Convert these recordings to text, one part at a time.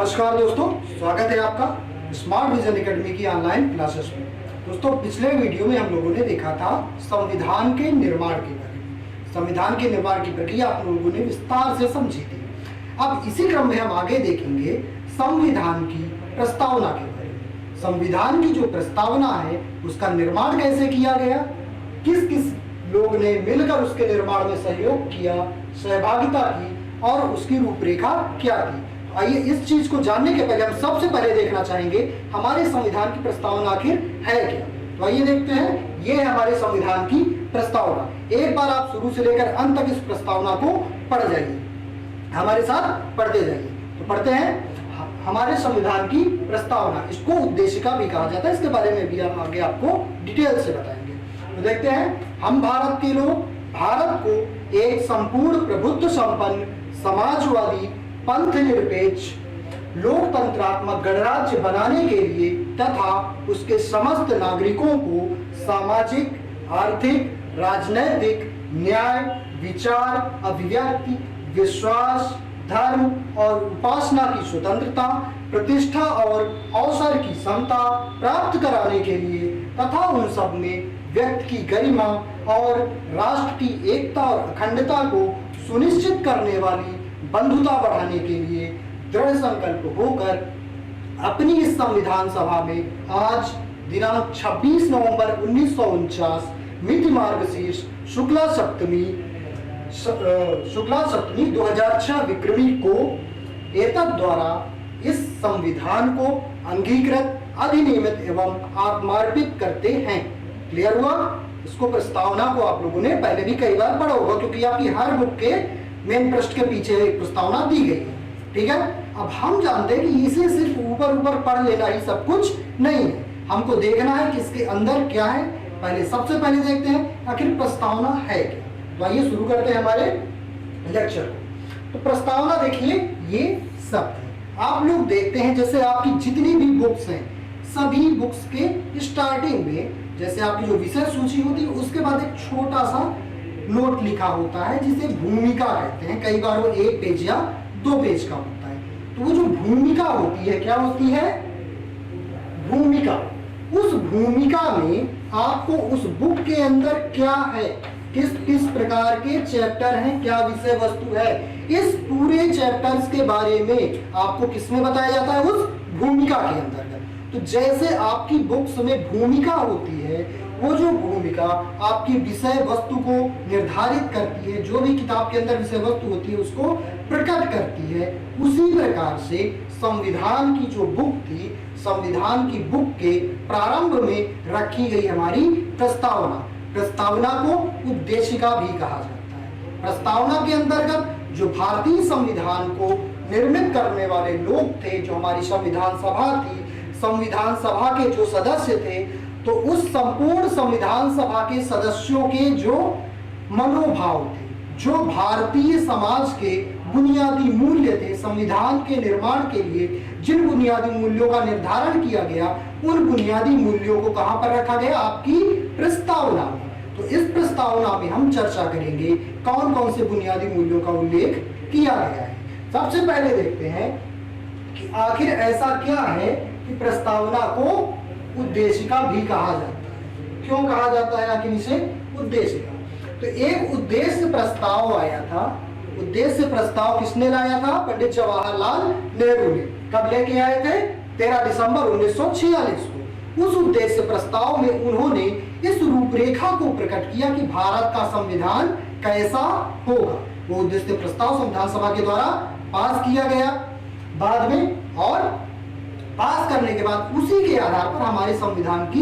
नमस्कार दोस्तों, स्वागत है आपका स्मार्ट विजन एकेडमी की ऑनलाइन क्लासेस में। दोस्तों, पिछले वीडियो में हम लोगों ने देखा था संविधान के निर्माण के बारे में। संविधान के निर्माण की प्रक्रिया आप लोगों ने विस्तार से समझी थी। अब इसी क्रम में हम आगे देखेंगे संविधान की प्रस्तावना के बारे में। संविधान की जो प्रस्तावना है उसका निर्माण कैसे किया गया, किस किस लोग ने मिलकर उसके निर्माण में सहयोग किया, सहभागिता की और उसकी रूपरेखा क्या थी। आइए इस चीज को जानने के पहले हम सबसे पहले देखना चाहेंगे हमारे संविधान की प्रस्तावना आखिर है क्या। तो आइए देखते हैं, ये है हमारे संविधान की प्रस्तावना। एक बार आप शुरू से लेकर अंत तक इस प्रस्तावना को पढ़ जाइए, हमारे साथ पढ़ते जाइए। तो पढ़ते हैं हमारे संविधान की प्रस्तावना। इसको उद्देशिका भी कहा जाता है, इसके बारे में भी हम आगे आपको डिटेल से बताएंगे। तो देखते हैं, हम भारत के लोग भारत को एक संपूर्ण प्रभुत्व संपन्न समाजवादी पंथ निरपेक्ष लोकतंत्रात्मक गणराज्य बनाने के लिए तथा उसके समस्त नागरिकों को सामाजिक, आर्थिक, राजनैतिक, न्याय, विचार, अभिव्यक्ति, विश्वास, धर्म और उपासना की स्वतंत्रता, प्रतिष्ठा और अवसर की समता प्राप्त कराने के लिए तथा उन सब में व्यक्ति की गरिमा और राष्ट्र की एकता और अखंडता को सुनिश्चित करने वाली बंधुता बढ़ाने के लिए दृढ़ संकल्प होकर अपनी इस संविधान सभा में आज दिनांक 26 नवंबर 1949 मिति मार्गशीर्ष शुक्ला सप्तमी 2006 विक्रमी को एतद द्वारा इस संविधान को अंगीकृत, अधिनियमित एवं आत्मार्पित करते हैं। क्लियर हुआ? इसको प्रस्तावना को आप लोगों ने पहले भी कई बार पढ़ा होगा, क्योंकि आपकी हर बुक के मेन पृष्ठ के पीछे एक प्रस्तावना दी गई है। ठीक है, अब हम जानते हैं कि इसे सिर्फ ऊपर ऊपर पढ़ लेना ही सब कुछ नहीं है, हमको देखना है कि इसके अंदर क्या है। पहले सबसे पहले देखते हैं आखिर प्रस्तावना है क्या। तो आइए शुरू करते हैं हमारे लेक्चर को। तो प्रस्तावना देखिए, ये सब है। आप लोग देखते हैं जैसे आपकी जितनी भी बुक्स हैं, सभी बुक्स के स्टार्टिंग में जैसे आपकी जो विषय सूची होती है उसके बाद एक छोटा सा नोट लिखा होता है जिसे भूमिका कहते हैं। कई बार वो 1 पेज या 2 पेज का होता है। तो वो जो भूमिका होती है, क्या होती है? भूमिका। उस भूमिका में आपको उस बुक के अंदर क्या है, किस किस प्रकार के चैप्टर हैं, क्या विषय वस्तु है, इस पूरे चैप्टर्स के बारे में आपको किसमें बताया जाता है? उस भूमिका के अंतर्गत। तो जैसे आपकी बुक्स में भूमिका होती है, वो जो भूमिका आपकी विषय वस्तु को निर्धारित करती है, जो भी किताब के अंदर विषय वस्तु होती है उसको प्रकट करती है, उसी प्रकार से संविधान की जो बुक थी, संविधान की बुक के प्रारंभ में रखी गई हमारी प्रस्तावना। प्रस्तावना को उद्देशिका भी कहा जाता है। प्रस्तावना के अंतर्गत जो भारतीय संविधान को निर्मित करने वाले लोग थे, जो हमारी संविधान सभा थी, संविधान सभा के जो सदस्य थे, तो उस संपूर्ण संविधान सभा के सदस्यों के जो मनोभाव थे, जो भारतीय समाज के बुनियादी मूल्य थे, संविधान के निर्माण के लिए जिन बुनियादी मूल्यों का निर्धारण किया गया, उन बुनियादी मूल्यों को कहां पर रखा गया? आपकी प्रस्तावना में। तो इस प्रस्तावना में हम चर्चा करेंगे कौन कौन से बुनियादी मूल्यों का उल्लेख किया गया है। सबसे पहले देखते हैं कि आखिर ऐसा क्या है कि प्रस्तावना को उद्देशिका भी कहा जाता है। क्यों कहा जाता है आखिर इसे उद्देशिका? तो एक उद्देश्य प्रस्ताव आया था। उद्देश्य प्रस्ताव किसने लाया था? पंडित जवाहरलाल नेहरू ने। कब लेके आए थे? 13 दिसंबर 1946 को। उस उद्देश्य प्रस्ताव में उन्होंने इस रूपरेखा को प्रकट किया कि भारत का संविधान कैसा होगा। वो उद्देश्य प्रस्ताव संविधान सभा के द्वारा पास किया गया बाद में, और पास करने के बाद उसी के आधार पर हमारे संविधान की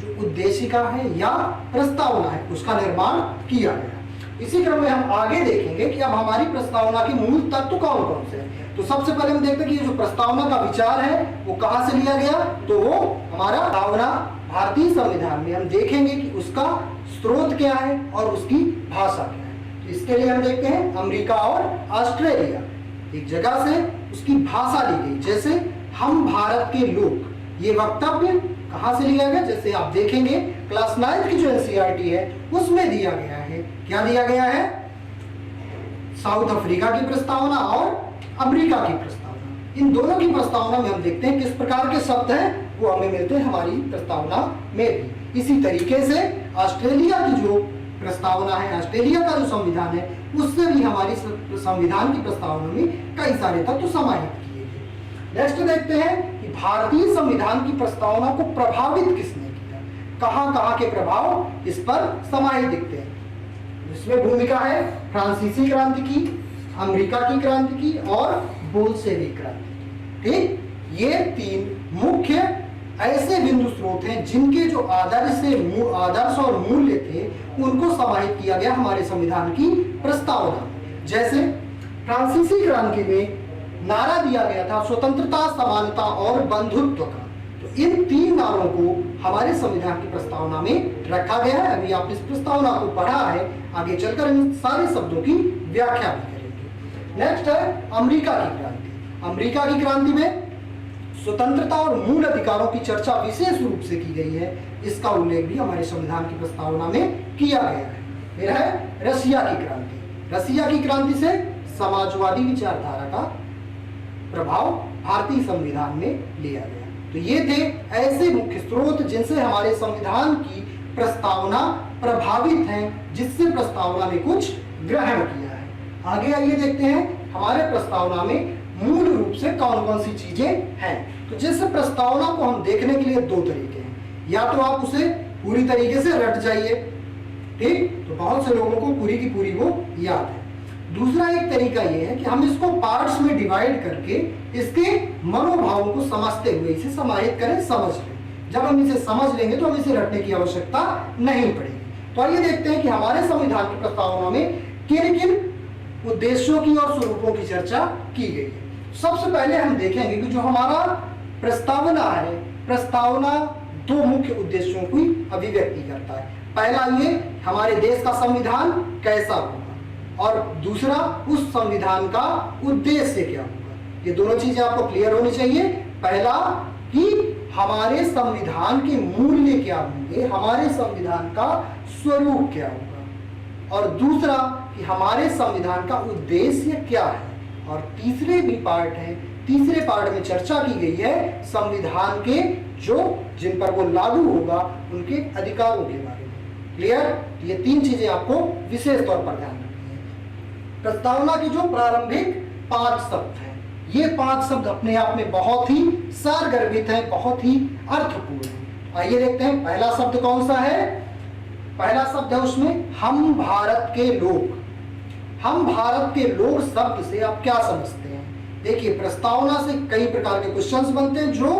जो उद्देशिका है या प्रस्तावना है उसका निर्माण किया गया। इसी क्रम में हम आगे देखेंगे कि अब हमारी प्रस्तावना के मूल तत्व कौन कौन से हैं। तो सबसे पहले हम देखते हैं कि जो प्रस्तावना का विचार है वो कहां से लिया गया। तो वो हमारा प्रस्तावना भारतीय संविधान में हम देखेंगे कि उसका स्रोत क्या है और उसकी भाषा क्या है। तो इसके लिए हम देखते हैं अमेरिका और ऑस्ट्रेलिया एक जगह से उसकी भाषा ली गई। जैसे हम भारत के लोग, ये वक्तव्य कहां से लिया गया? जैसे आप देखेंगे क्लास 9 की जो एनसीईआरटी है उसमें दिया गया है। क्या दिया गया है? साउथ अफ्रीका की प्रस्तावना और अमेरिका की प्रस्तावना। इन दोनों की प्रस्तावना में हम देखते हैं किस प्रकार के शब्द हैं वो हमें मिलते हैं हमारी प्रस्तावना में भी। इसी तरीके से ऑस्ट्रेलिया की जो प्रस्तावना है, ऑस्ट्रेलिया का जो संविधान है, उससे भी हमारी संविधान की प्रस्तावना में कई सारे तत्व समाहित किए गए। नेक्स्ट देखते हैं कि भारतीय संविधान की प्रस्तावना को प्रभावित किसने किया, कहां कहां के प्रभाव इस पर समाहित दिखते हैं। इसमें भूमिका है फ्रांसीसी क्रांति की, अमेरिका की क्रांति की और बोल्शेविक क्रांति की। ठीक, ये तीन मुख्य ऐसे बिंदु स्रोत हैं जिनके जो आदर्श और मूल्य थे उनको समाहित किया गया हमारे संविधान की प्रस्तावना। जैसे फ्रांसीसी क्रांति में नारा दिया गया था स्वतंत्रता, समानता और बंधुत्व का। तो इन तीन नारों को हमारे संविधान की प्रस्तावना में रखा गया है। अभी आप इस प्रस्तावना को पढ़ा है, आगे चलकर इन सारे शब्दों की व्याख्या भी करेंगे। नेक्स्ट है अमेरिका की क्रांति। अमेरिका की क्रांति में स्वतंत्रता और मूल अधिकारों की चर्चा विशेष रूप से की गई है। इसका उल्लेख भी हमारे संविधान की प्रस्तावना में किया गया है। फिर है रशिया की क्रांति। रशिया की क्रांति से समाजवादी विचारधारा का प्रभाव भारतीय संविधान में लिया गया। तो ये थे ऐसे मुख्य स्रोत जिनसे हमारे संविधान की प्रस्तावना प्रभावित है, जिससे प्रस्तावना ने कुछ ग्रहण किया है। आगे आइए देखते हैं हमारे प्रस्तावना में मूल रूप से कौन कौन सी चीजें हैं। तो जैसे प्रस्तावना को हम देखने के लिए दो तरीके हैं, या तो आप उसे पूरी तरीके से रट जाइए, ठीक, तो बहुत से लोगों को पूरी की पूरी वो याद है। दूसरा एक तरीका ये है कि हम इसको पार्ट्स में डिवाइड करके इसके मनोभावों को समझते हुए इसे समाहित करें, समझ लें। जब हम इसे समझ लेंगे तो हम इसे रटने की आवश्यकता नहीं पड़ेगी। तो आइए देखते हैं कि हमारे संविधान की प्रस्तावना में किन किन उद्देश्यों की और स्वरूपों की चर्चा की गई है। सबसे पहले हम देखेंगे कि जो हमारा प्रस्तावना है, प्रस्तावना दो मुख्य उद्देश्यों की अभिव्यक्ति करता है। पहला ये हमारे देश का संविधान कैसा होगा, और दूसरा उस संविधान का उद्देश्य क्या होगा। ये दोनों चीजें आपको क्लियर होनी चाहिए। पहला कि हमारे संविधान के मूल्य क्या होंगे, हमारे संविधान का स्वरूप क्या होगा, और दूसरा कि हमारे संविधान का उद्देश्य क्या है। और तीसरे भी पार्ट है, तीसरे पार्ट में चर्चा की गई है संविधान के जो जिन पर वो लागू होगा उनके अधिकारों के बारे में। क्लियर? ये तीन चीजें आपको विशेष तौर पर ध्यान रखनी है। प्रस्तावना की जो प्रारंभिक 5 शब्द हैं, ये 5 शब्द अपने आप में बहुत ही सारगर्भित हैं, बहुत ही अर्थपूर्ण हैं। आइए देखते हैं पहला शब्द कौन सा है। पहला शब्द है उसमें हम भारत के लोग। हम भारत के लोग शब्द से आप क्या समझते हैं? देखिए, प्रस्तावना से कई प्रकार के क्वेश्चंस बनते हैं जो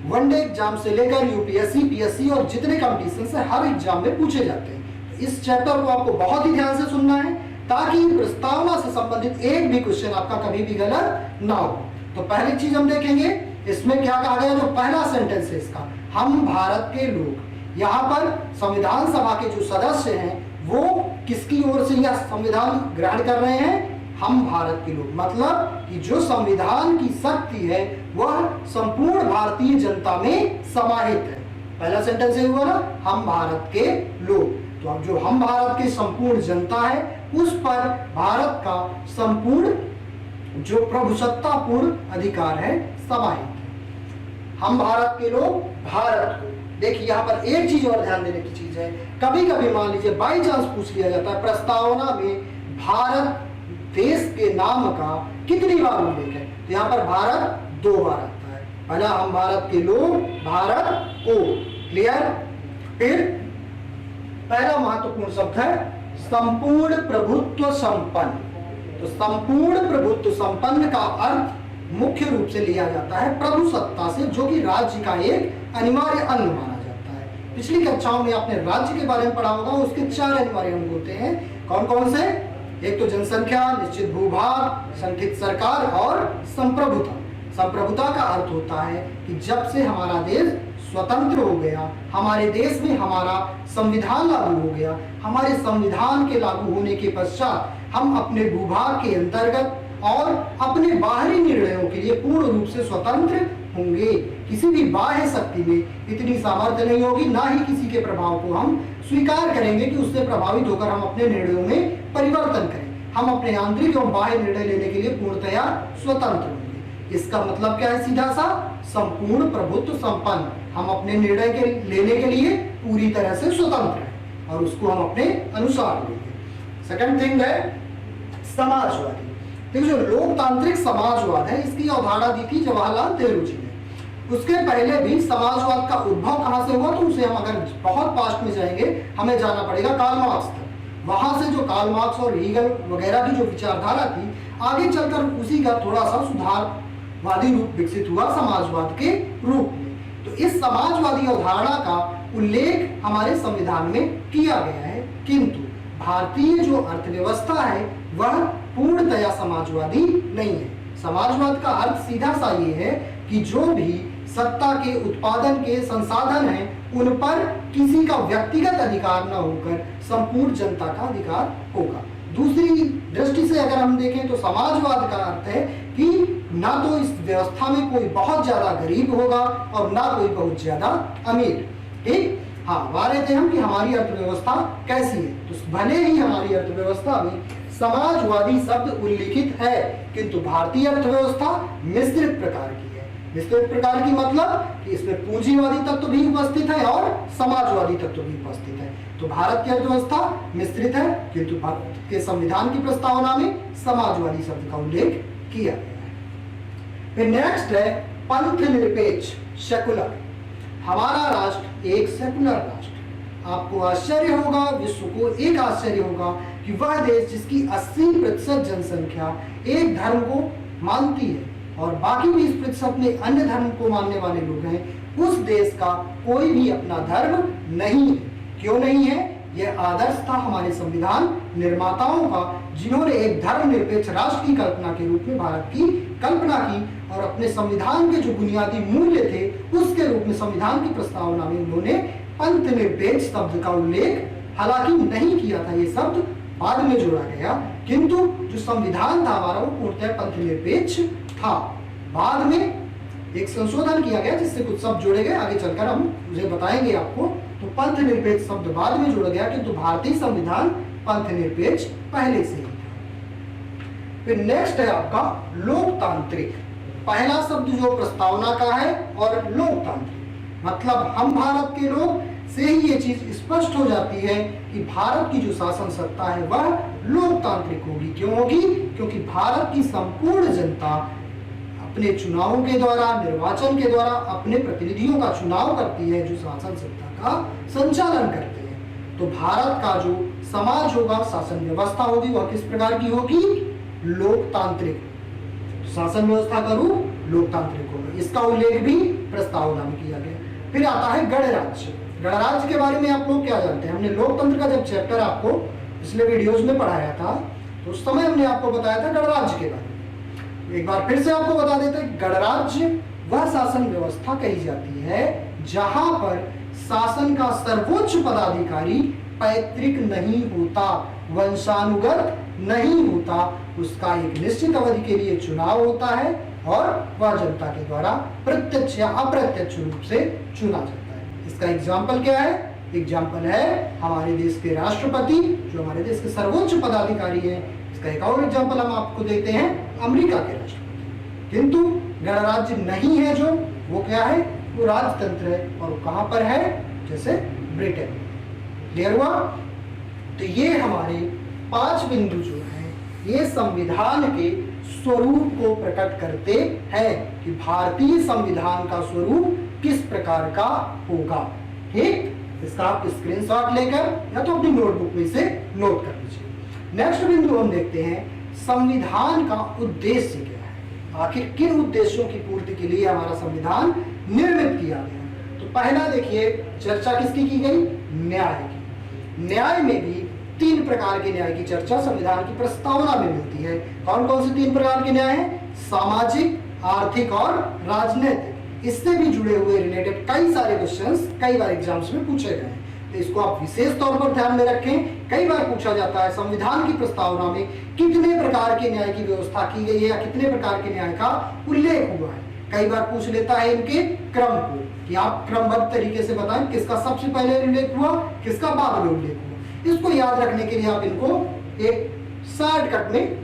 वनडे एग्जाम से लेकर यूपीएससी, पीएससी और जितने कंपटीशन से हर एग्जाम में पूछे जाते हैं। इस चैप्टर को आपको बहुत ही ध्यान से सुनना है ताकि प्रस्तावना से संबंधित एक भी क्वेश्चन आपका कभी भी गलत ना हो। तो पहली चीज हम देखेंगे इसमें क्या कहा गया। जो पहला सेंटेंस है इसका, हम भारत के लोग, यहाँ पर संविधान सभा के जो सदस्य हैं वो किसकी ओर से यह संविधान ग्रहण कर रहे हैं? हम भारत के लोग। मतलब कि जो संविधान की शक्ति है वह संपूर्ण भारतीय जनता में समाहित है। पहला सेंटेंस ये हुआ ना, हम भारत के लोग। तो अब जो हम भारत के संपूर्ण जनता है उस पर भारत का संपूर्ण जो प्रभुसत्तापूर्ण अधिकार है समाहित है। हम भारत के लोग भारत को। देखिए यहाँ पर एक चीज और ध्यान देने की चीज है, कभी कभी मान लीजिए बाई चांस पूछ लिया जाता है प्रस्तावना में भारत देश के नाम का कितनी बार उल्लेख है, तो यहाँ पर भारत 2 बार आता है। पहला हम भारत के लोग, भारत को। क्लियर? फिर पहला महत्वपूर्ण शब्द है संपूर्ण प्रभुत्व संपन्न। तो संपूर्ण प्रभुत्व संपन्न का अर्थ मुख्य रूप से लिया जाता है प्रभुसत्ता से, जो कि राज्य का एक अनिवार्य अंग माना जाता है। पिछली कक्षाओं में आपने राज्य के बारे में पढ़ा होगा, उसके 4 अनिवार्य अंग होते हैं। कौन कौन से? एक तो जनसंख्या, निश्चित भूभाग, संगठित सरकार और संप्रभुता। संप्रभुता का अर्थ होता है कि जब से हमारा देश स्वतंत्र हो गया, हमारे देश में हमारा संविधान लागू हो गया, हमारे संविधान के लागू होने के पश्चात हम अपने भूभाग के अंतर्गत और अपने बाहरी निर्णयों के लिए पूर्ण रूप से स्वतंत्र होंगे। किसी भी बाह्य शक्ति में इतनी सामर्थ्य नहीं होगी, ना ही किसी के प्रभाव को हम स्वीकार करेंगे कि उससे प्रभावित होकर हम अपने निर्णयों में परिवर्तन करें। हम अपने आंतरिक एवं बाह्य निर्णय लेने के लिए पूर्णतया स्वतंत्र होंगे। इसका मतलब क्या है? सीधा सा संपूर्ण प्रभुत्व संपन्न, हम अपने निर्णय के लेने के लिए पूरी तरह से स्वतंत्र हैं और उसको हम अपने अनुसार लेंगे। सेकंड थिंग है समाजवादी। देखो जो लोकतांत्रिक समाजवाद है इसकी अवधारणा दी थी जवाहरलाल नेहरू जी ने। उसके पहले भी समाजवाद का उद्भव कहां से हुआ, तो उसे हम अगर बहुत पास्ट में जाएंगे हमें जाना पड़ेगा कार्ल मार्क्स तक। वहां से जो कार्ल मार्क्स और हीगल वगैरह की जो विचारधारा थी, आगे चलकर उसी का थोड़ा सा सुधारवादी रूप विकसित हुआ समाजवाद के रूप में। तो इस समाजवादी अवधारणा का उल्लेख हमारे संविधान में किया गया है, किंतु भारतीय जो अर्थव्यवस्था है वह पूर्णतया समाजवादी नहीं है। समाजवाद का अर्थ सीधा सा ये है कि जो भी सत्ता के उत्पादन के संसाधन हैं उन पर किसी का व्यक्तिगत अधिकार न होकर संपूर्ण जनता का अधिकार होगा। दूसरी दृष्टि से अगर हम देखें तो समाजवाद का अर्थ है कि ना तो इस व्यवस्था में कोई बहुत ज्यादा गरीब होगा और ना कोई बहुत ज्यादा अमीर। ठीक, हाँ, वारे थे हम कि हमारी अर्थव्यवस्था कैसी है, तो भले ही हमारी अर्थव्यवस्था में समाजवादी शब्द उल्लिखित है, किंतु भारतीय अर्थव्यवस्था मिश्रित प्रकार की है। मिश्रित प्रकार की मतलब कि इसमें पूंजीवादी तत्व भी उपस्थित है और समाजवादी तत्व भी उपस्थित है। तो भारत की अर्थव्यवस्था मिश्रित है, किंतु भारत के संविधान की प्रस्तावना में समाजवादी शब्द का उल्लेख किया गया है। फिर नेक्स्ट है पंथ निरपेक्ष, सेकुलर। हमारा राष्ट्र एक सेकुलर राष्ट्र। आपको आश्चर्य होगा, विश्व को एक आश्चर्य होगा कि वह देश जिसकी 80% जनसंख्या एक धर्म को मानती है और बाकी 20% में अन्य धर्म को मानने वाले लोग हैं, उस देश का कोई भी अपना धर्म नहीं है। क्यों नहीं है? यह आदर्श था हमारे संविधान निर्माताओं का, जिन्होंने एक धर्मनिरपेक्ष राष्ट्र की कल्पना के रूप में भारत की कल्पना की और अपने संविधान के जो बुनियादी मूल्य थे उसके रूप में संविधान की प्रस्तावना में उन्होंने पंथ निरपेक्ष शब्द का उल्लेख हालांकि नहीं किया था। ये शब्द बाद में जोड़ा गया, किंतु जो संविधान था हमारा वो पूर्णतः पंथ निरपेक्ष था। बाद में एक संशोधन किया गया जिससे कुछ शब्द जोड़े गए, आगे चलकर हम उसे बताएंगे आपको। तो पंथ निरपेक्ष शब्द बाद में जोड़ा गया, किंतु भारतीय संविधान पंथ निरपेक्ष पहले से ही था। फिर नेक्स्ट है आपका लोकतांत्रिक। पहला शब्द जो प्रस्तावना का है और लोकतांत्रिक मतलब हम भारत के लोग से ही ये चीज स्पष्ट हो जाती है कि भारत की जो शासन सत्ता है वह लोकतांत्रिक होगी। क्यों होगी? क्योंकि भारत की संपूर्ण जनता अपने चुनावों के द्वारा, निर्वाचन के द्वारा अपने प्रतिनिधियों का चुनाव करती है जो शासन सत्ता का संचालन करते हैं। तो भारत का जो समाज होगा, शासन व्यवस्था होगी, वह किस प्रकार की होगी? लोकतांत्रिक। शासन व्यवस्था का रूप लोकतांत्रिक होगा। इसका उल्लेख भी प्रस्तावना में किया गया। फिर आता है गणराज्य। गणराज्य के बारे में आप लोग क्या जानते हैं? हमने लोकतंत्र का जब चैप्टर आपको पिछले वीडियोस में पढ़ाया था तो उस समय हमने आपको बताया था गणराज्य के बारे में। एक बार फिर से आपको बता देते हैं, गणराज्य वह शासन व्यवस्था कही जाती है जहां पर शासन का सर्वोच्च पदाधिकारी पैतृक नहीं होता, वंशानुगत नहीं होता, उसका एक निश्चित अवधि के लिए चुनाव होता है और वह जनता के द्वारा प्रत्यक्ष या अप्रत्यक्ष रूप से चुना जाता है। इसका एग्जाम्पल क्या है? एग्जाम्पल है हमारे देश के राष्ट्रपति जो हमारे देश के सर्वोच्च पदाधिकारी हैं। इसका एक और एग्जाम्पल हम आपको देते हैं, अमेरिका के राष्ट्रपति। किंतु गणराज्य नहीं है जो, वो क्या है? वो राजतंत्र है। और वो कहां पर है? जैसे ब्रिटेन। क्लियर हुआ? तो ये हमारे 5 बिंदु जो है ये संविधान के स्वरूप को प्रकट करते हैं कि भारतीय संविधान का स्वरूप किस प्रकार का होगा। ठीक, इसका आप स्क्रीनशॉट लेकर या तो अपनी नोटबुक में से नोट कर लीजिए। नेक्स्ट बिंदु हम देखते हैं, संविधान का उद्देश्य क्या है? आखिर किन उद्देश्यों की पूर्ति के लिए हमारा संविधान निर्मित किया गया? तो पहला देखिए, चर्चा किसकी की गई? न्याय की। न्याय में भी 3 प्रकार के न्याय की चर्चा संविधान की प्रस्तावना में मिलती है। कौन कौन से 3 प्रकार के न्याय हैं? सामाजिक, आर्थिक और राजनीतिक। इससे भी जुड़े हुए रिलेटेड कई सारे क्वेश्चंस कई बार एग्जाम्स में पूछे गए हैं, तो इसको आप विशेष तौर पर ध्यान में रखें। कई बार पूछा जाता है संविधान की प्रस्तावना में कितने प्रकार के न्याय की व्यवस्था की गई है या कितने प्रकार के न्याय का उल्लेख हुआ है। कई बार पूछ लेता है इनके क्रम को कि आप क्रमबद्ध तरीके से बताएं किसका सबसे पहले उल्लेख हुआ, किसका बाद में उल्लेख हुआ। इसको याद रखने के लिए आप इनको एक शॉर्टकट में,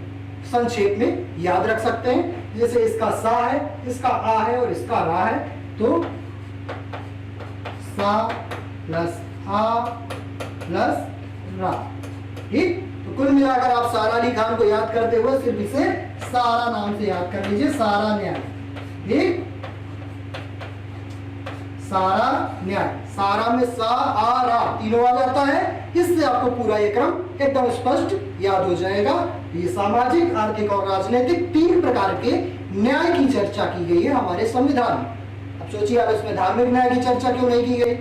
संक्षेप में याद रख सकते हैं। जैसे इसका सा है, इसका आ है और इसका रा है, तो सा प्लस आ प्लस रा। ठीक, तो कुल मिलाकर आप सारा अली खान को याद करते हुए सिर्फ इसे सारा नाम से याद कर लीजिए, सारा न्याय। ठीक, सारा न्याय, सारा में सा आ रा तीनों आ जाता है, इससे आपको पूरा ये क्रम एकदम स्पष्ट याद हो जाएगा। ये सामाजिक, आर्थिक और राजनीतिक 3 प्रकार के न्याय की चर्चा की गई है हमारे संविधान में। अब सोचिए आप, इसमें धार्मिक न्याय की चर्चा क्यों नहीं की गई?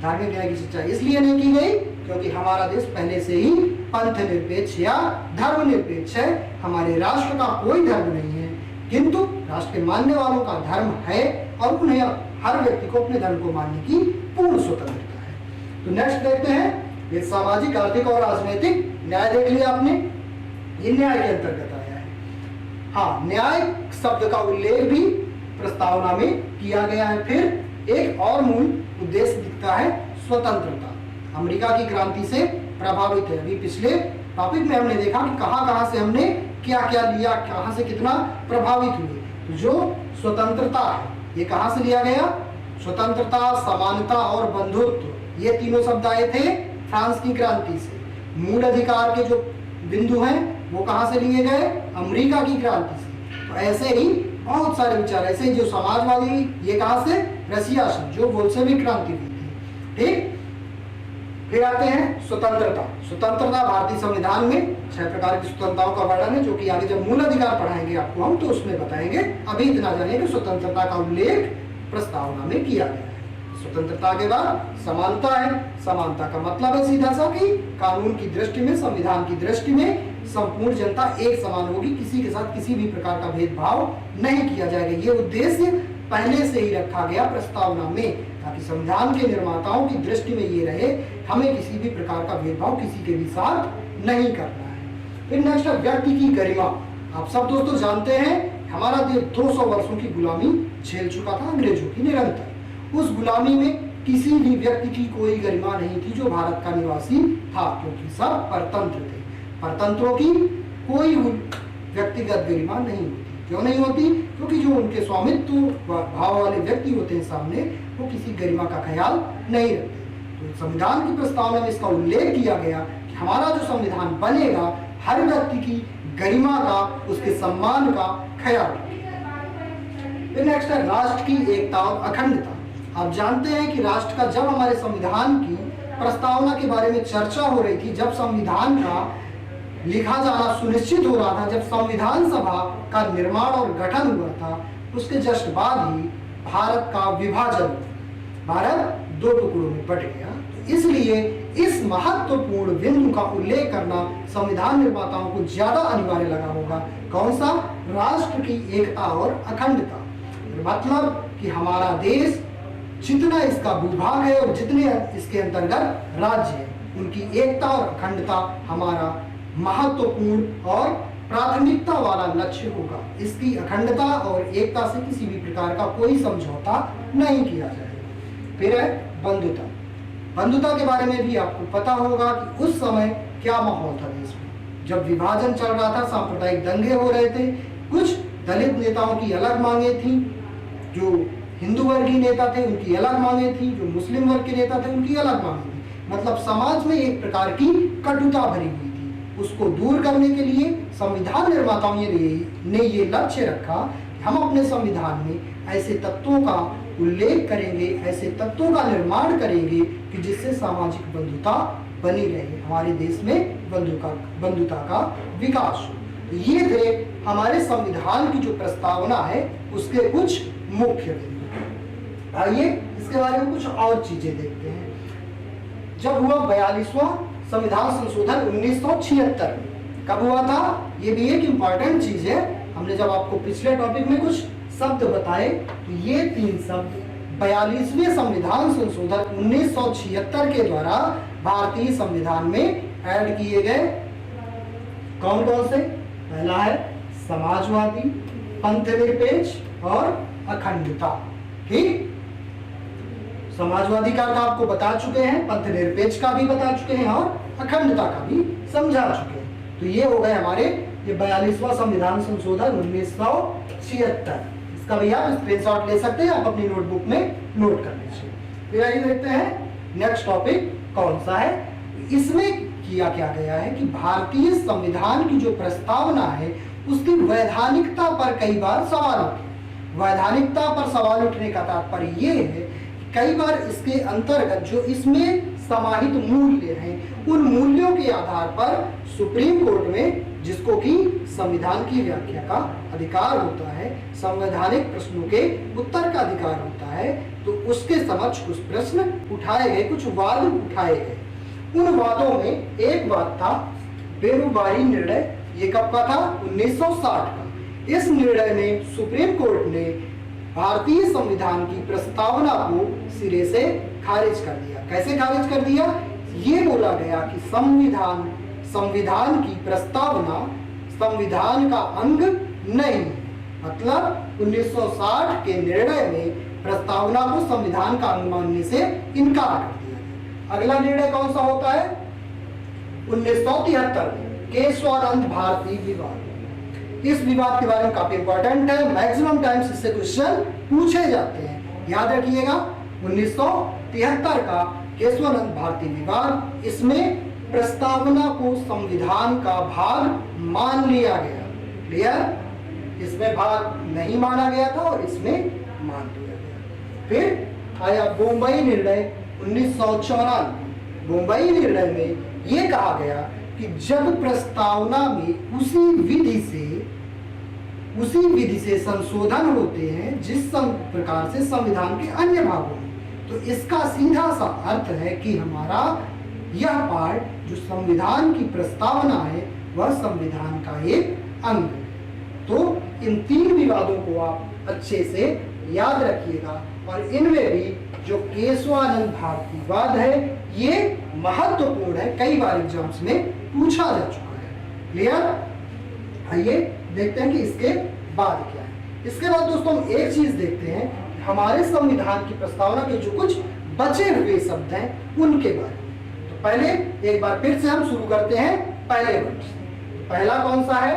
धार्मिक न्याय की चर्चा इसलिए नहीं की गई क्योंकि हमारा देश पहले से ही पंथ निरपेक्ष या धर्म निरपेक्ष है। हमारे राष्ट्र का कोई धर्म नहीं है, किंतु राष्ट्र के मानने वालों का धर्म है और उन्हें हर व्यक्ति को अपने धर्म को मानने की पूर्ण स्वतंत्रता है। तो नेक्स्ट देखते हैं, ये सामाजिक, आर्थिक और राजनीतिक न्याय देख लिया आपने, ये न्याय के अंतर्गत आया है। हाँ, न्याय शब्द का उल्लेख भी प्रस्तावना में किया गया है। फिर एक और मूल उद्देश्य दिखता है, स्वतंत्रता। अमेरिका की क्रांति से प्रभावित है। अभी पिछले टॉपिक में हमने देखा कि कहां से हमने क्या क्या लिया, कहां से कितना प्रभावित हुए। तो जो स्वतंत्रता है, ये कहां से लिया गया? स्वतंत्रता, समानता और बंधुत्व, ये तीनों शब्द आए थे फ्रांस की क्रांति से। मूल अधिकार के जो बिंदु हैं वो कहां से लिए गए? अमेरिका की क्रांति से। तो ऐसे ही बहुत सारे विचार, ऐसे जो समाजवादी, ये कहां से? रशिया से, जो बोल्शेविक क्रांति हुई थी। ठीक, फिर आते हैं स्वतंत्रता। स्वतंत्रता भारतीय संविधान में 6 प्रकार की स्वतंत्रताओं का वर्णन है, जो कि आगे जब मूल अधिकार पढ़ाएंगे आपको हम, तो उसमें बताएंगे। अभी इतना जानिए कि स्वतंत्रता का उल्लेख प्रस्तावना में किया गया है। स्वतंत्रता के बाद समानता है। समानता का मतलब है सीधा सा कि कानून की दृष्टि में, संविधान की दृष्टि में संपूर्ण जनता एक समान होगी, किसी के साथ किसी भी प्रकार का भेदभाव नहीं किया जाएगा। ये उद्देश्य पहले से ही रखा गया प्रस्तावना में, ताकि संविधान के निर्माताओं की दृष्टि में ये रहे, हमें किसी भी प्रकार का भेदभाव किसी के भी साथ नहीं करना है। फिर नेक्स्ट है व्यक्ति की गरिमा। आप सब दोस्तों जानते हैं, हमारा देश 200 वर्षों की गुलामी झेल चुका था अंग्रेजों की निरंतर। उस गुलामी में किसी भी व्यक्ति की कोई गरिमा नहीं थी जो भारत का निवासी था, क्योंकि सब परतंत्र थे। परतंत्रों की कोई व्यक्तिगत गरिमा नहीं होती। क्यों नहीं होती? क्योंकि जो उनके स्वामित्व भाव वाले व्यक्ति होते हैं सामने, वो किसी गरिमा का ख्याल नहीं रखते। तो संविधान की प्रस्तावना में इसका उल्लेख किया गया कि हमारा जो संविधान बनेगा, हर व्यक्ति की गरिमा का, उसके सम्मान का ख्याल रखेगा। फिर नेक्स्ट है राष्ट्र की एकता और अखंडता। आप जानते हैं कि राष्ट्र का, जब हमारे संविधान की प्रस्तावना के बारे में चर्चा हो रही थी, जब संविधान का लिखा जाना सुनिश्चित हो रहा था, जब संविधान सभा का निर्माण और गठन हुआ था, उसके जस्ट बाद ही भारत का विभाजन, भारत 2 टुकड़ों में बट गया। तो इसलिए इस महत्वपूर्ण बिंदु का उल्लेख करना संविधान निर्माताओं को ज्यादा अनिवार्य लगा होगा। कौन सा? राष्ट्र की एकता और अखंडता। मतलब कि हमारा देश, जितना इसका भूभाग है और जितने इसके अंतर्गत राज्य है, उनकी एकता और अखंडता हमारा महत्वपूर्ण और प्राथमिकता वाला लक्ष्य होगा। इसकी अखंडता और एकता से किसी भी प्रकार का कोई समझौता नहीं किया जाएगा। फिर है बंधुता। बंधुता के बारे में भी आपको पता होगा कि उस समय क्या माहौल था देश में। जब विभाजन चल रहा था, सांप्रदायिक दंगे हो रहे थे, कुछ दलित नेताओं की अलग मांगे थी, जो हिंदू वर्गीय नेता थे उनकी अलग मांगे थी, जो मुस्लिम वर्ग के नेता थे उनकी अलग मांगे थी। मतलब समाज में एक प्रकार की कटुता भरी हुई थी। उसको दूर करने के लिए संविधान निर्माताओं ने ये लक्ष्य रखा कि हम अपने संविधान में ऐसे तत्वों का उल्लेख करेंगे, ऐसे तत्वों का निर्माण करेंगे कि जिससे सामाजिक बंधुता बनी रहे, हमारे देश में बंधुता का विकास हो। ये थे हमारे संविधान की जो प्रस्तावना है उसके कुछ मुख्य बिंदु। आइए इसके बारे में कुछ और चीजें देखते हैं। जब हुआ 42वां संविधान संशोधन 1976 में, कब हुआ था? ये भी एक इंपॉर्टेंट चीज है। हमने जब आपको पिछले टॉपिक में कुछ शब्द बताए, तो ये 3 शब्द 42वें संविधान संशोधन 1976 के द्वारा भारतीय संविधान में ऐड किए गए। कौन कौन से? पहला है समाजवादी, पंथ निरपेक्ष और अखंडता। ठीक, समाजवादी का आपको बता चुके हैं, पंथ निरपेक्ष का भी बता चुके हैं और अखंडता का भी समझा चुके हैं। तो ये हो गए हमारे ये 42वां संविधान संशोधन 76। इसका भी आप स्क्रीनशॉट ले सकते हैं, आप अपनी नोटबुक में नोट कर लीजिए। फिर आइए देखते हैं नेक्स्ट टॉपिक कौन सा है। इसमें किया क्या गया है कि भारतीय संविधान की जो प्रस्तावना है उसकी वैधानिकता पर कई बार सवाल उठे। वैधानिकता पर सवाल उठने का तात्पर्य ये है कि कई बार इसके अंतर्गत जो इसमें समाहित मूल्य हैं उन मूल्यों के आधार पर सुप्रीम कोर्ट में, जिसको कि संविधान की व्याख्या का अधिकार होता है, संवैधानिक प्रश्नों के उत्तर का अधिकार होता है, तो उसके समक्ष कुछ प्रश्न उठाए गए, कुछ वाद उठाए गए। उन वादों में एक वाद था बेरुबारी निर्णय। ये कब का था? 1960 का। इस निर्णय ने सुप्रीम कोर्ट ने भारतीय संविधान की प्रस्तावना को सिरे से खारिज कर दिया। कैसे खारिज कर दिया? ये बोला गया कि संविधान की प्रस्तावना संविधान का अंग नहीं, मतलब 1960 के निर्णय में प्रस्तावना को संविधान का अंग मानने से इनकार कर दिया गया। अगला निर्णय कौन सा होता है? 1973 में केशवानंद भारती विवाद। इस विवाद के बारे में काफी इंपॉर्टेंट है, मैक्सिमम टाइम्स इससे क्वेश्चन पूछे जाते हैं, याद रखिएगा। 1973 का केशवानंद भारती विवाद, इसमें प्रस्तावना को संविधान का भाग मान लिया गया। क्लियर? इसमें भाग नहीं माना गया था और इसमें मान लिया गया। फिर आया बम्बई निर्णय 1994। बम्बई निर्णय में यह कहा गया कि जब प्रस्तावना में उसी विधि से संशोधन होते हैं जिस प्रकार से संविधान के अन्य भागों में, तो इसका सीधा सा अर्थ है कि हमारा यह पार्ट जो संविधान की प्रस्तावना है वह संविधान का एक अंग है। तो इन तीन विवादों को आप अच्छे से याद रखिएगा, और इनमें भी जो केशवानंद भारती विवाद है ये महत्वपूर्ण है, कई बार एग्जाम्स में पूछा जा चुका है। क्लियर? आइए देखते हैं कि इसके बाद क्या है। इसके बाद दोस्तों हम एक चीज देखते हैं, हमारे संविधान की प्रस्तावना के जो कुछ बचे हुए शब्द हैं उनके बारे में। तो पहले एक बार फिर से हम शुरू करते हैं पहले वर्ड से। पहला कौन सा है?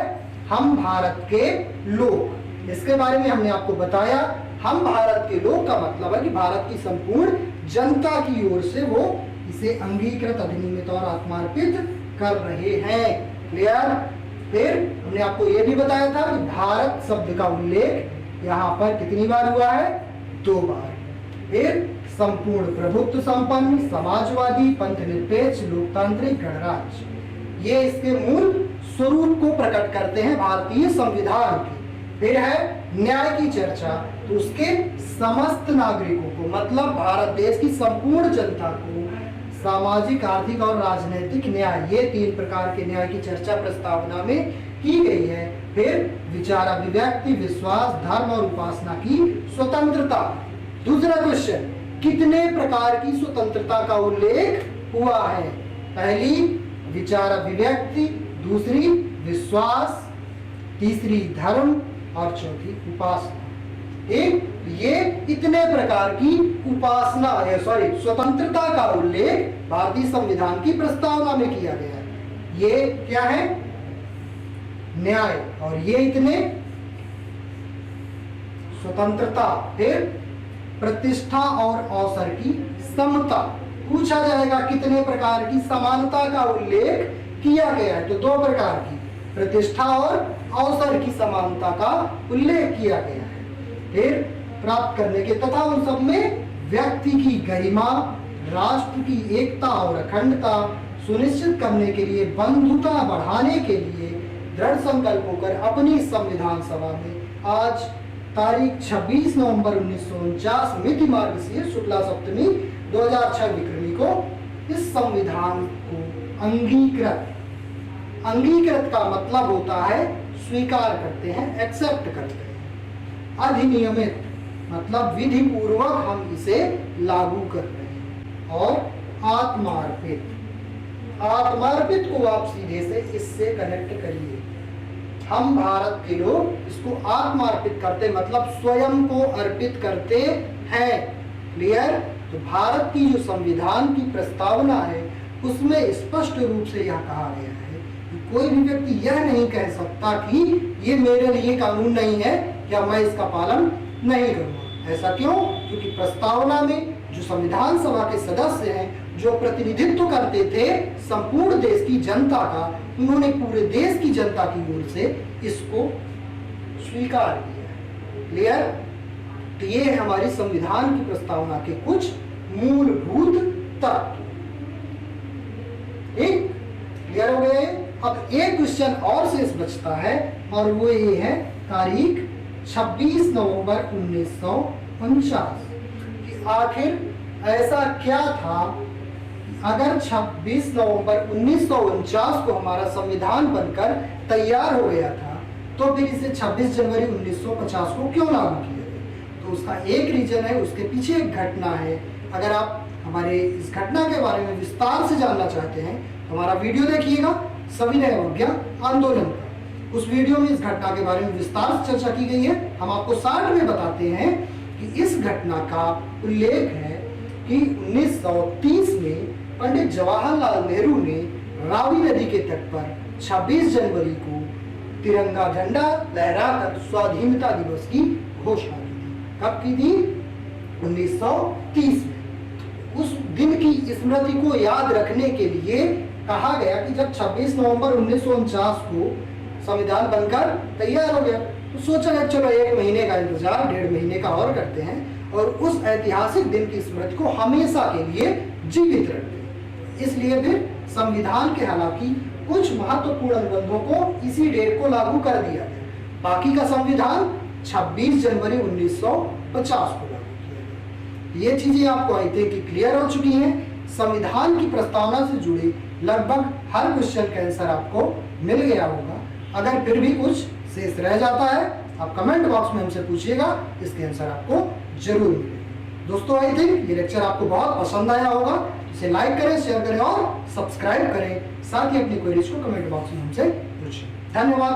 हम भारत के लोग। इसके बारे में हमने आपको बताया, हम भारत के लोग का मतलब है कि भारत की संपूर्ण जनता की ओर से वो इसे अंगीकृत, अधिनियमित और आत्मार्पित कर रहे हैं। क्लियर? फिर हमने आपको यह भी बताया था कि भारत शब्द का उल्लेख यहाँ पर कितनी बार हुआ है? 2 बार। फिर संपूर्ण प्रभुत्व संपन्न, समाजवादी, पंथ निरपेक्ष, लोकतांत्रिक गणराज्य, ये इसके मूल स्वरूप को प्रकट करते हैं भारतीय संविधान के। फिर है न्याय की चर्चा, तो उसके समस्त नागरिकों को, मतलब भारत देश की संपूर्ण जनता को सामाजिक, आर्थिक और राजनीतिक न्याय, ये 3 प्रकार के न्याय की चर्चा प्रस्तावना में की गई है। फिर विचार अभिव्यक्ति, विश्वास, धर्म और उपासना की स्वतंत्रता। दूसरा क्वेश्चन, कितने प्रकार की स्वतंत्रता का उल्लेख हुआ है? पहली विचार अभिव्यक्ति, दूसरी विश्वास, तीसरी धर्म और चौथी उपासना। ये इतने प्रकार की स्वतंत्रता का उल्लेख भारतीय संविधान की प्रस्तावना में किया गया है। ये क्या है? न्याय, और ये इतने स्वतंत्रता। फिर प्रतिष्ठा और अवसर की समता। पूछा जाएगा कितने प्रकार की समानता का उल्लेख किया गया है? तो 2 प्रकार की, प्रतिष्ठा और अवसर की समानता का उल्लेख किया गया है। फिर प्राप्त करने के तथा उन सब में व्यक्ति की गरिमा, राष्ट्र की एकता और अखंडता सुनिश्चित करने के लिए, बंधुता बढ़ाने के लिए दृढ़ संकल्प होकर अपनी संविधान सभा में आज तारीख 26 नवंबर 1949 मिति मार्गशीर्ष शुक्ला सप्तमी 2006 विक्रमी को इस संविधान को अंगीकृत का मतलब होता है स्वीकार करते हैं, एक्सेप्ट करते हैं। अधिनियमित मतलब विधि पूर्वक हम इसे लागू कर रहे हैं। और आत्मार्पित को आप सीधे से इससे कनेक्ट करिए। हम भारत के लोग इसको आत्मार्पित करते, मतलब स्वयं को अर्पित करते हैं। क्लियर? तो भारत की जो संविधान की प्रस्तावना है उसमें स्पष्ट रूप से यह कहा गया है कि कोई भी व्यक्ति यह नहीं कह सकता कि ये मेरे लिए कानून नहीं है, या मैं इसका पालन नहीं करूंगा। ऐसा क्यों? क्योंकि प्रस्तावना में जो संविधान सभा के सदस्य हैं, जो प्रतिनिधित्व करते थे संपूर्ण देश की जनता का, उन्होंने पूरे देश की जनता की ओर से इसको स्वीकार किया। क्लियर? तो ये है हमारी संविधान की प्रस्तावना के कुछ मूलभूत तत्व। ठीक? क्लियर हो गए? अब एक क्वेश्चन और शेष बचता है और वो ये है तारीख 26 नवंबर 1949 कि आखिर ऐसा क्या था अगर 26 नवंबर 1949 को हमारा संविधान बनकर तैयार हो गया था तो फिर इसे 26 जनवरी 1950 को क्यों लागू किया गया? तो उसका एक रीजन है, उसके पीछे एक घटना है। अगर आप हमारे इस घटना के बारे में विस्तार से जानना चाहते हैं तो हमारा वीडियो देखिएगा सविनय अवज्ञा आंदोलन का। उस वीडियो में इस घटना के बारे में विस्तार से चर्चा की गई है। हम आपको शार्ट में बताते हैं कि इस घटना का उल्लेख है कि 1930 में पंडित जवाहरलाल नेहरू ने रावी नदी के तट पर 26 जनवरी को तिरंगा झंडा लहराकर स्वाधीनता दिवस की घोषणा की थी। कब की थी? 1930 में। उस दिन की स्मृति को याद रखने के लिए कहा गया कि जब 26 नवंबर 1949 को संविधान बनकर तैयार हो गया तो सोचा गया चलो एक महीने का इंतजार, 1.5 महीने का और करते हैं और उस ऐतिहासिक दिन की स्मृति को हमेशा के लिए जीवित रखते हैं। इसलिए फिर संविधान के हालांकि कुछ महत्वपूर्ण अनुबंधों को इसी डेट को लागू कर दिया गया। बाकी का संविधान 26 जनवरी 1950 को लागू किया गया। ये चीजें आपको आई थिंक कि क्लियर हो चुकी हैं। संविधान की प्रस्तावना से जुड़े लगभग हर क्वेश्चन का आंसर आपको मिल गया होगा। अगर फिर भी कुछ शेष रह जाता है आप कमेंट बॉक्स में हमसे पूछिएगा, इसके आंसर आपको जरूर मिलेगा। दोस्तों आई थिंक ये लेक्चर आपको बहुत पसंद आया होगा। इसे लाइक करें, शेयर करें और सब्सक्राइब करें। साथ ही अपनी क्वेरीज को कमेंट बॉक्स में हमसे पूछें। धन्यवाद।